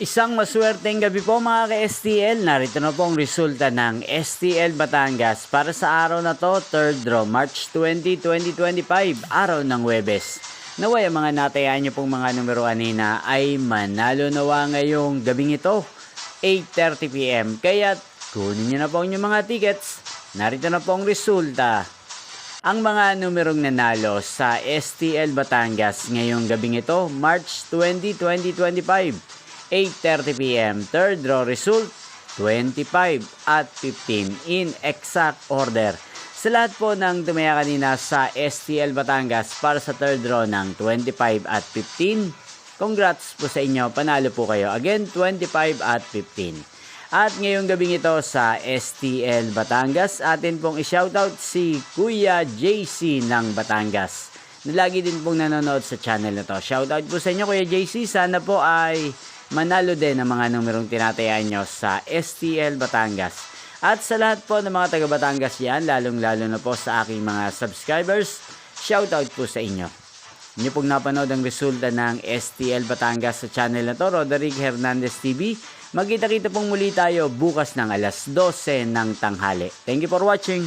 Isang maswerteng gabi po mga ka-STL. Narito na po ang resulta ng STL Batangas para sa araw na to, 3rd draw, March 20, 2025, araw ng Huwebes. Naway ang mga natayaan nyo pong mga numero kanina ay manalo nawa ngayong gabing ito, 8:30 PM. Kaya kunin nyo na po ang inyong mga tickets. Narito na po ang resulta. Ang mga numerong nanalo sa STL Batangas ngayong gabing ito, March 20, 2025. 8:30 PM. Third draw result, 25 at 15 in exact order. Sa lahat po ng tumaya kanina sa STL Batangas para sa third draw ng 25 at 15, congrats po sa inyo, panalo po kayo. Again, 25 at 15. At ngayong gabing ito sa STL Batangas, atin pong i-shoutout si Kuya JC ng Batangas, na lagi din pong nanonood sa channel na to. Shoutout po sa inyo Kuya JC, sana po ay manalo din ang mga numerong tinatayaan nyo sa STL Batangas. At sa lahat po ng mga taga Batangas yan, lalong-lalo na po sa aking mga subscribers, shoutout po sa inyo. Inyo pong napanood ang resulta ng STL Batangas sa channel na to, Roderick Hernandez TV. Magkita-kita pong muli tayo bukas ng alas 12 ng tanghali. Thank you for watching.